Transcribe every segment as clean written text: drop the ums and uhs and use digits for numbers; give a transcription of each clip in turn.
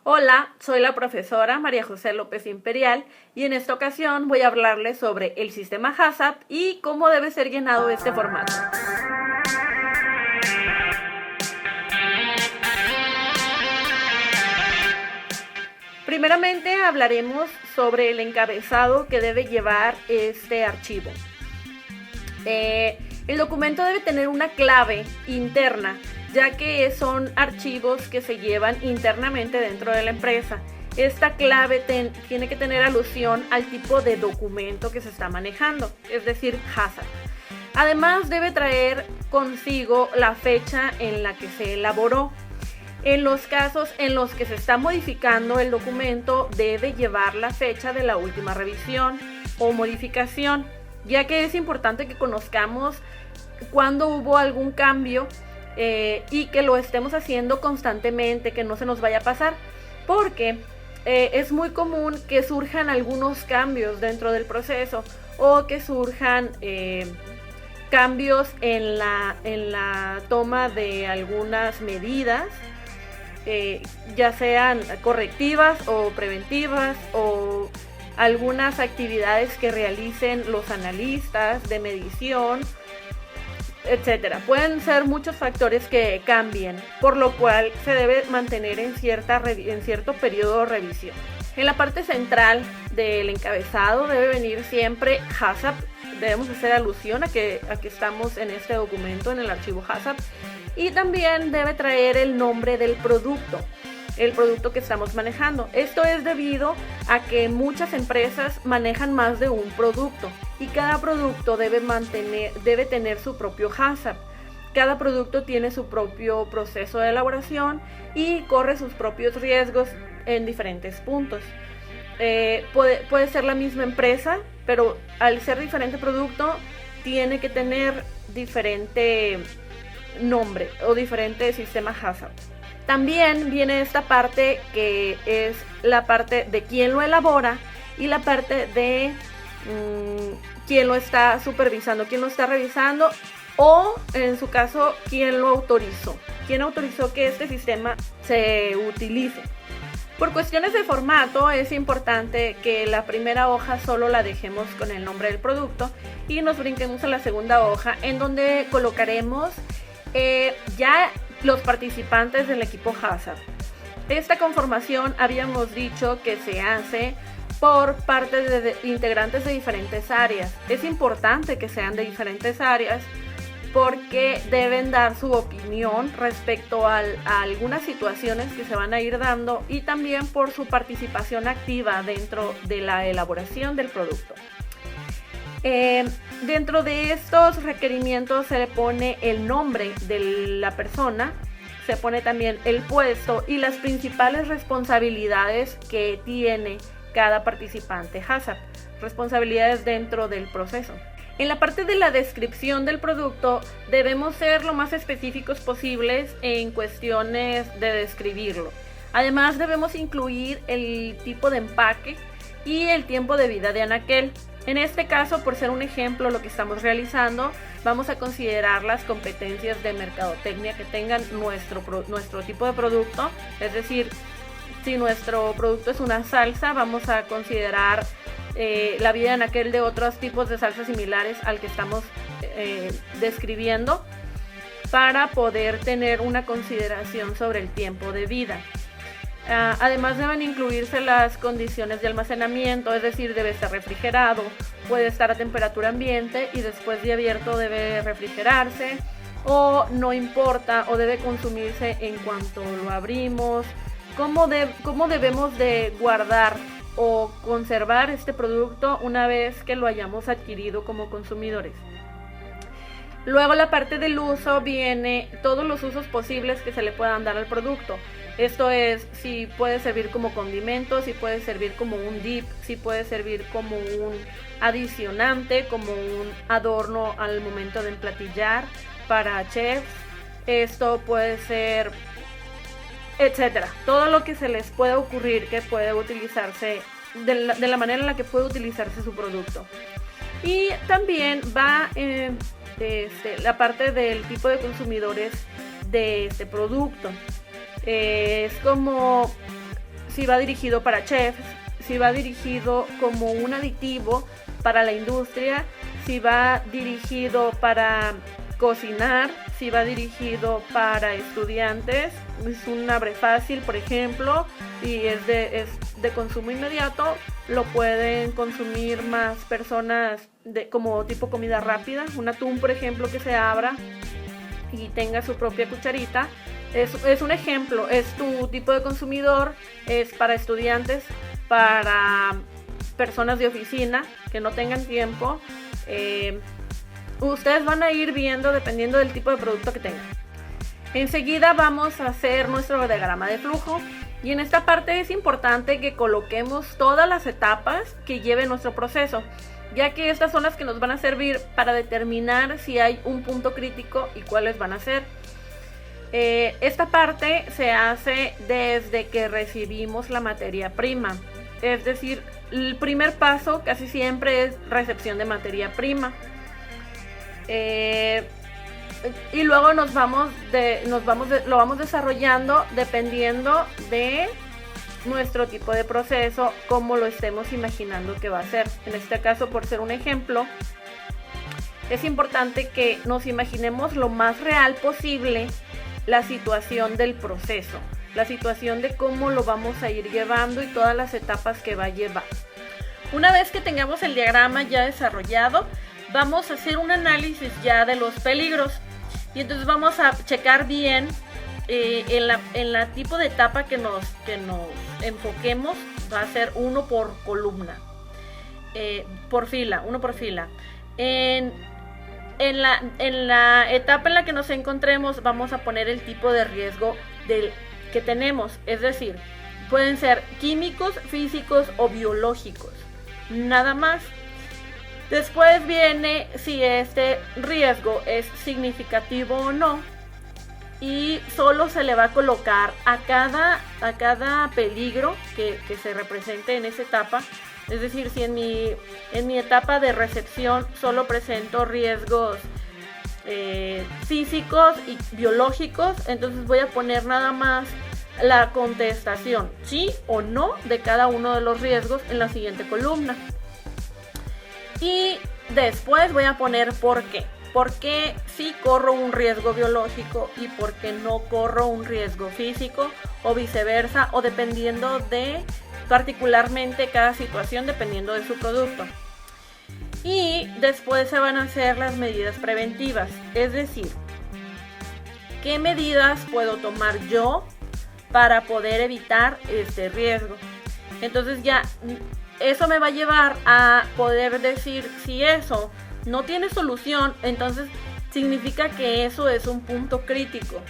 Hola, soy la profesora María José López Imperial y en esta ocasión voy a hablarles sobre el sistema HACCP y cómo debe ser llenado este formato. Primeramente hablaremos sobre el encabezado que debe llevar este archivo. El documento debe tener una clave interna, ya que son archivos que se llevan internamente dentro de la empresa. Esta clave tiene que tener alusión al tipo de documento que se está manejando, es decir, HACCP. Además, debe traer consigo la fecha en la que se elaboró. En los casos en los que se está modificando el documento, debe llevar la fecha de la última revisión o modificación, ya que es importante que conozcamos cuándo hubo algún cambio y que lo estemos haciendo constantemente, que no se nos vaya a pasar, porque es muy común que surjan algunos cambios dentro del proceso o que surjan cambios en la toma de algunas medidas, ya sean correctivas o preventivas, o algunas actividades que realicen los analistas de medición, etcétera. Pueden ser muchos factores que cambien, por lo cual se debe mantener en cierto periodo de revisión. En la parte central del encabezado debe venir siempre HACCP. Debemos hacer alusión a que estamos en este documento, en el archivo HACCP, y también debe traer el nombre del producto, el producto que estamos manejando. Esto es debido a que muchas empresas manejan más de un producto y cada producto debe tener su propio HACCP. Cada producto tiene su propio proceso de elaboración y corre sus propios riesgos en diferentes puntos. Puede ser la misma empresa, pero al ser diferente producto tiene que tener diferente nombre o diferente sistema HACCP. También viene esta parte que es la parte de quién lo elabora y la parte de quién lo está supervisando, quién lo está revisando, o en su caso quién lo autorizó, quién autorizó que este sistema se utilice. Por cuestiones de formato es importante que la primera hoja solo la dejemos con el nombre del producto y nos brinquemos a la segunda hoja, en donde colocaremos ya los participantes del equipo HACCP. Esta conformación habíamos dicho que se hace por parte de integrantes de diferentes áreas. Es importante que sean de diferentes áreas porque deben dar su opinión respecto a algunas situaciones que se van a ir dando y también por su participación activa dentro de la elaboración del producto. Dentro de estos requerimientos se le pone el nombre de la persona, se pone también el puesto y las principales responsabilidades que tiene cada participante HACCP, responsabilidades dentro del proceso. En la parte de la descripción del producto debemos ser lo más específicos posibles en cuestiones de describirlo. Además debemos incluir el tipo de empaque y el tiempo de vida de anaquel. En este caso, por ser un ejemplo lo que estamos realizando, vamos a considerar las competencias de mercadotecnia que tengan nuestro tipo de producto. Es decir, si nuestro producto es una salsa, vamos a considerar la vida en aquel de otros tipos de salsas similares al que estamos describiendo, para poder tener una consideración sobre el tiempo de vida. Además deben incluirse las condiciones de almacenamiento, es decir, debe estar refrigerado, puede estar a temperatura ambiente y después de abierto debe refrigerarse, o no importa, o debe consumirse en cuanto lo abrimos. ¿Cómo debemos de guardar o conservar este producto una vez que lo hayamos adquirido como consumidores? Luego, la parte del uso viene todos los usos posibles que se le puedan dar al producto. Esto es, si puede servir como condimento, si puede servir como un dip, si puede servir como un adicionante, como un adorno al momento de emplatillar para chefs. Esto puede ser, etcétera. Todo lo que se les pueda ocurrir que puede utilizarse de la manera en la que puede utilizarse su producto. Y también va la parte del tipo de consumidores de este producto. Es como si va dirigido para chefs, si va dirigido como un aditivo para la industria, si va dirigido para cocinar, si va dirigido para estudiantes. Es un abre fácil, por ejemplo, y es de consumo inmediato. Lo pueden consumir más personas como tipo comida rápida. Un atún, por ejemplo, que se abra y tenga su propia cucharita. Es un ejemplo, es tu tipo de consumidor, es para estudiantes, para personas de oficina que no tengan tiempo. Ustedes van a ir viendo dependiendo del tipo de producto que tengan. Enseguida vamos a hacer nuestro diagrama de flujo, y en esta parte es importante que coloquemos todas las etapas que lleve nuestro proceso, ya que estas son las que nos van a servir para determinar si hay un punto crítico y cuáles van a ser. Esta parte se hace desde que recibimos la materia prima, es decir, el primer paso casi siempre es recepción de materia prima. Y luego lo vamos desarrollando dependiendo de nuestro tipo de proceso, como lo estemos imaginando que va a ser. En este caso, por ser un ejemplo, es importante que nos imaginemos lo más real posible la situación del proceso, la situación de cómo lo vamos a ir llevando y todas las etapas que va a llevar. Una vez que tengamos el diagrama ya desarrollado, vamos a hacer un análisis ya de los peligros, y entonces vamos a checar bien en la tipo de etapa que nos enfoquemos. Va a ser uno por columna, uno por fila. En la etapa en la que nos encontremos vamos a poner el tipo de riesgo que tenemos, es decir, pueden ser químicos, físicos o biológicos, nada más. Después viene si este riesgo es significativo o no, y solo se le va a colocar a cada peligro que se represente en esa etapa. Es decir, si en mi etapa de recepción solo presento riesgos físicos y biológicos, entonces voy a poner nada más la contestación, sí o no, de cada uno de los riesgos en la siguiente columna. Y después voy a poner por qué. ¿Por qué sí corro un riesgo biológico y por qué no corro un riesgo físico, o viceversa, o dependiendo de particularmente cada situación, dependiendo de su producto? Y después se van a hacer las medidas preventivas, es decir, ¿qué medidas puedo tomar yo para poder evitar este riesgo? Entonces ya eso me va a llevar a poder decir si eso no tiene solución, entonces significa que eso es un punto crítico,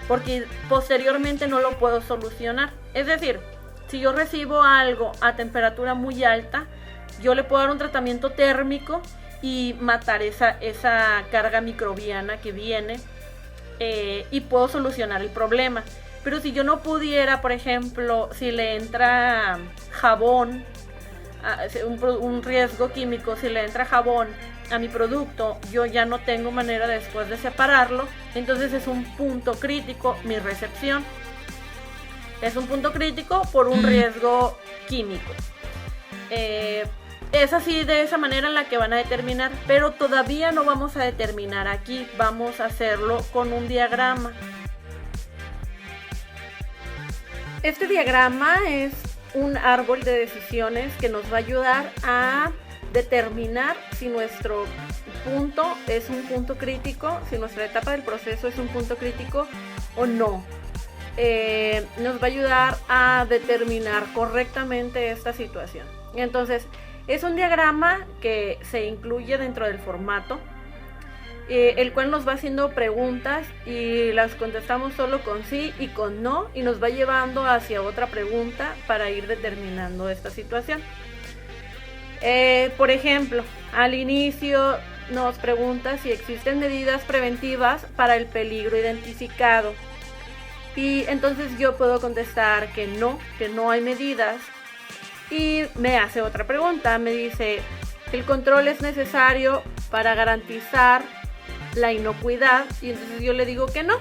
porque posteriormente no lo puedo solucionar. Es decir, si yo recibo algo a temperatura muy alta, yo le puedo dar un tratamiento térmico y matar esa carga microbiana que viene, y puedo solucionar el problema. Pero si yo no pudiera, por ejemplo, si le entra jabón, un riesgo químico, si le entra jabón a mi producto, yo ya no tengo manera después de separarlo, entonces es un punto crítico mi recepción. Es un punto crítico por un riesgo químico. Es así, de esa manera en la que van a determinar, pero todavía no vamos a determinar aquí, vamos a hacerlo con un diagrama. Este diagrama es un árbol de decisiones que nos va a ayudar a determinar si nuestro punto es un punto crítico, si nuestra etapa del proceso es un punto crítico o no. Nos va a ayudar a determinar correctamente esta situación. Entonces, es un diagrama que se incluye dentro del formato, el cual nos va haciendo preguntas y las contestamos solo con sí y con no, y nos va llevando hacia otra pregunta para ir determinando esta situación. Por ejemplo, al inicio nos pregunta si existen medidas preventivas para el peligro identificado, y entonces yo puedo contestar que no hay medidas, y me hace otra pregunta, me dice: ¿el control es necesario para garantizar la inocuidad? Y entonces yo le digo que no,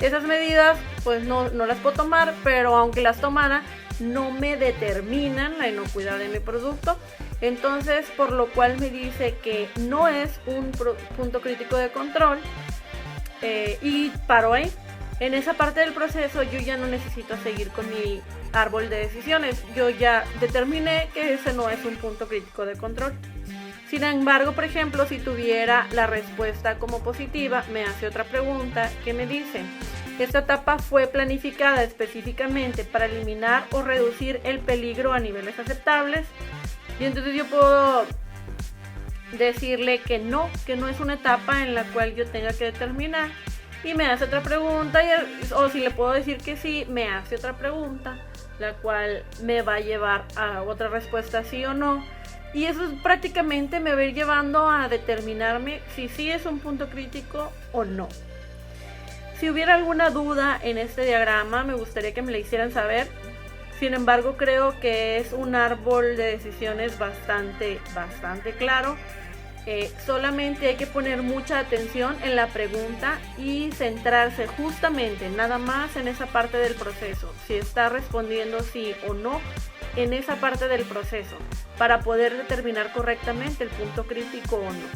esas medidas pues no las puedo tomar, pero aunque las tomara no me determinan la inocuidad de mi producto. Entonces, por lo cual me dice que no es un punto crítico de control, y paro ahí. En esa parte del proceso yo ya no necesito seguir con mi árbol de decisiones. Yo ya determiné que ese no es un punto crítico de control. Sin embargo, por ejemplo, si tuviera la respuesta como positiva, me hace otra pregunta que me dice: esta etapa fue planificada específicamente para eliminar o reducir el peligro a niveles aceptables. Y entonces yo puedo decirle que no es una etapa en la cual yo tenga que determinar. Y me hace otra pregunta, o si le puedo decir que sí, me hace otra pregunta, la cual me va a llevar a otra respuesta, sí o no. Y eso prácticamente me va a ir llevando a determinarme si sí es un punto crítico o no. Si hubiera alguna duda en este diagrama, me gustaría que me la hicieran saber. Sin embargo, creo que es un árbol de decisiones bastante claro. Solamente hay que poner mucha atención en la pregunta y centrarse justamente nada más en esa parte del proceso, si está respondiendo sí o no en esa parte del proceso, para poder determinar correctamente el punto crítico o no.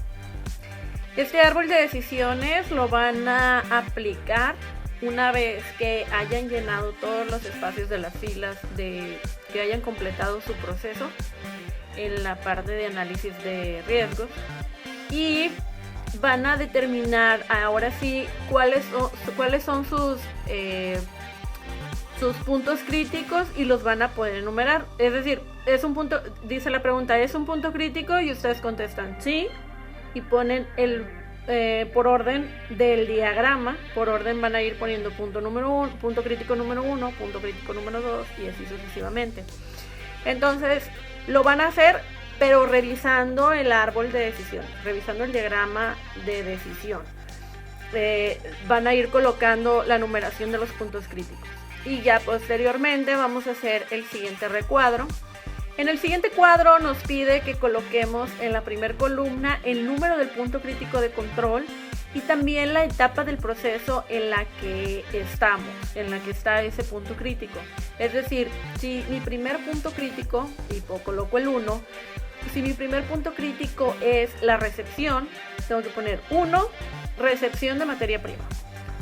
Este árbol de decisiones lo van a aplicar una vez que hayan llenado todos los espacios de las filas, que hayan completado su proceso en la parte de análisis de riesgos, y van a determinar ahora sí cuáles son sus puntos críticos, y los van a poder enumerar. Es decir, es un punto, dice la pregunta, ¿es un punto crítico? Y ustedes contestan sí, y ponen por orden del diagrama, por orden van a ir poniendo punto crítico número 1, punto crítico número 2, y así sucesivamente. Entonces lo van a hacer, pero revisando el árbol de decisión, revisando el diagrama de decisión. Van a ir colocando la numeración de los puntos críticos. Y ya posteriormente vamos a hacer el siguiente recuadro. En el siguiente cuadro nos pide que coloquemos en la primera columna el número del punto crítico de control y también la etapa del proceso en la que estamos, en la que está ese punto crítico. Es decir, si mi primer punto crítico, tipo coloco el 1, si mi primer punto crítico es la recepción, tengo que poner 1, recepción de materia prima.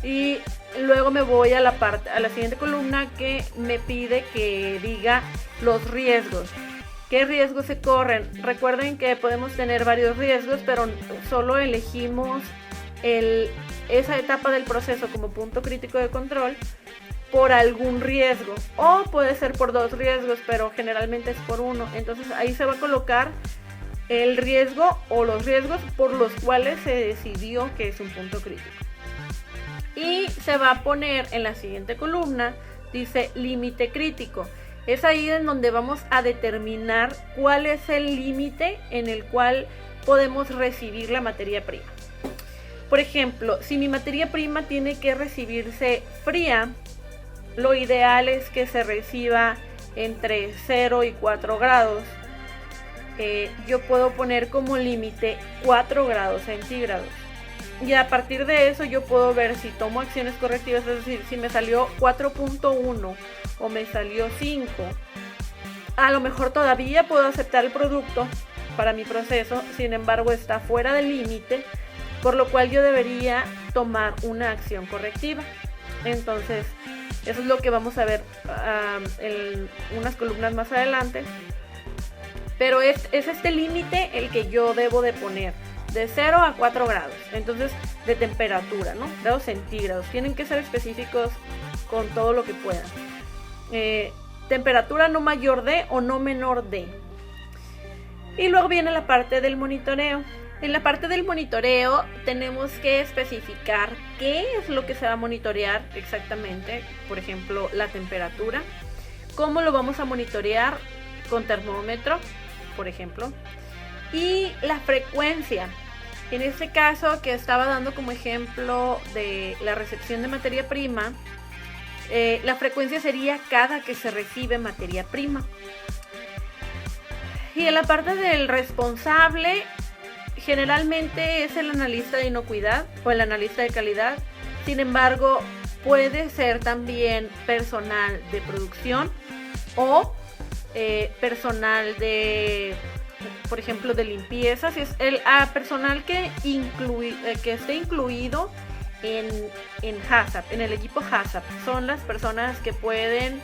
Y luego me voy a la siguiente columna que me pide que diga los riesgos. ¿Qué riesgos se corren? Recuerden que podemos tener varios riesgos, pero solo elegimos esa etapa del proceso como punto crítico de control por algún riesgo, o puede ser por 2 riesgos, pero generalmente es por 1. Entonces ahí se va a colocar el riesgo o los riesgos por los cuales se decidió que es un punto crítico. Y se va a poner en la siguiente columna, dice límite crítico. Es ahí en donde vamos a determinar cuál es el límite en el cual podemos recibir la materia prima. Por ejemplo, si mi materia prima tiene que recibirse fría, lo ideal es que se reciba entre 0 y 4 grados. Yo puedo poner como límite 4 grados centígrados. Y a partir de eso yo puedo ver si tomo acciones correctivas, es decir, si me salió 4.1 o me salió 5. A lo mejor todavía puedo aceptar el producto para mi proceso, sin embargo está fuera del límite, por lo cual yo debería tomar una acción correctiva. Entonces, eso es lo que vamos a ver en unas columnas más adelante. Pero es este límite el que yo debo de poner, de 0 a 4 grados. Entonces, de temperatura, ¿no? Grados centígrados. Tienen que ser específicos con todo lo que puedan. Temperatura no mayor de o no menor de. Y luego viene la parte del monitoreo. En la parte del monitoreo tenemos que especificar qué es lo que se va a monitorear exactamente. Por ejemplo, la temperatura. ¿Cómo lo vamos a monitorear? Con termómetro, por ejemplo. Y la frecuencia. En este caso que estaba dando como ejemplo de la recepción de materia prima, la frecuencia sería cada que se recibe materia prima. Y en la parte del responsable, generalmente es el analista de inocuidad o el analista de calidad. Sin embargo, puede ser también personal de producción o personal de, por ejemplo, de limpieza, si es el personal que esté incluido en HACCP, en el equipo HACCP, son las personas que pueden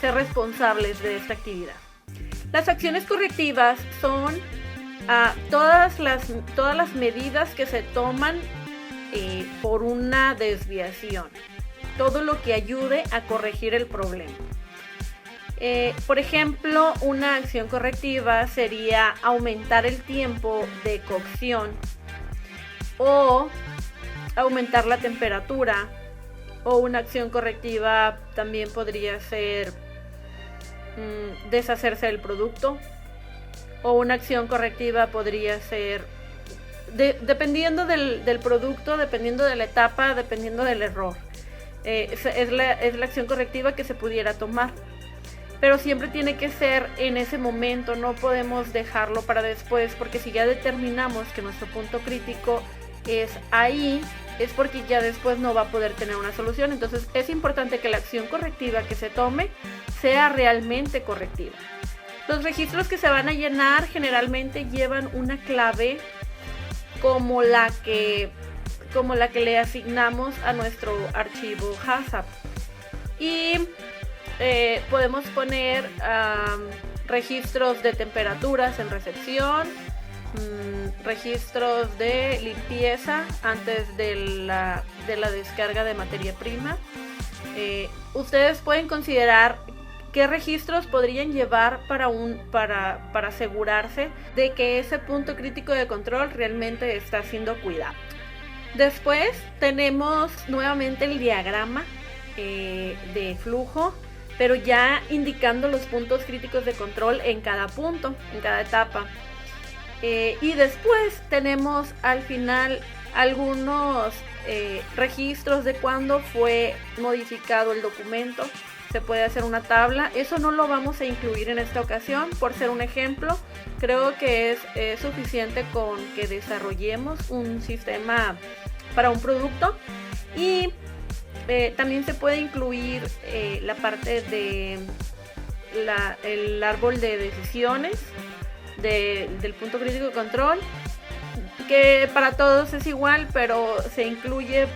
ser responsables de esta actividad. Las acciones correctivas son todas las medidas que se toman por una desviación, todo lo que ayude a corregir el problema. Por ejemplo, una acción correctiva sería aumentar el tiempo de cocción o aumentar la temperatura, o una acción correctiva también podría ser deshacerse del producto, o una acción correctiva podría ser dependiendo del producto, dependiendo de la etapa, dependiendo del error. Es la acción correctiva que se pudiera tomar, pero siempre tiene que ser en ese momento, no podemos dejarlo para después, porque si ya determinamos que nuestro punto crítico es ahí, es porque ya después no va a poder tener una solución. Entonces es importante que la acción correctiva que se tome sea realmente correctiva. Los registros que se van a llenar generalmente llevan una clave como la que le asignamos a nuestro archivo HACCP. Y podemos poner registros de temperaturas en recepción, registros de limpieza antes de la descarga de materia prima. Ustedes pueden considerar qué registros podrían llevar para asegurarse de que ese punto crítico de control realmente está siendo cuidado. Después tenemos nuevamente el diagrama de flujo, pero ya indicando los puntos críticos de control en cada punto, en cada etapa. Y después tenemos al final algunos registros de cuándo fue modificado el documento. Se puede hacer una tabla. Eso no lo vamos a incluir en esta ocasión por ser un ejemplo. Creo que es suficiente con que desarrollemos un sistema para un producto. Y también se puede incluir la parte de el árbol de decisiones del punto crítico de control, que para todos es igual, pero se incluye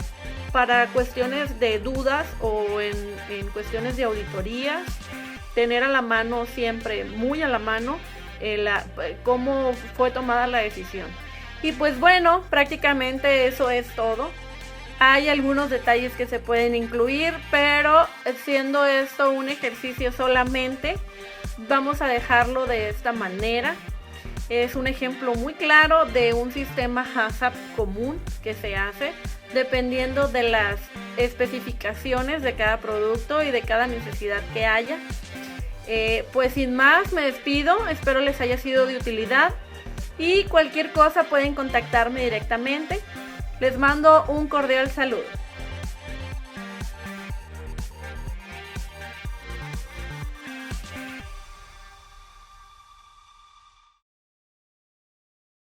para cuestiones de dudas o en cuestiones de auditorías, tener a la mano siempre, muy a la mano, cómo fue tomada la decisión. Y pues bueno, prácticamente eso es todo. Hay algunos detalles que se pueden incluir, pero siendo esto un ejercicio solamente, vamos a dejarlo de esta manera. Es un ejemplo muy claro de un sistema HACCP común que se hace dependiendo de las especificaciones de cada producto y de cada necesidad que haya. Pues sin más me despido, espero les haya sido de utilidad y cualquier cosa pueden contactarme directamente. Les mando un cordial saludo.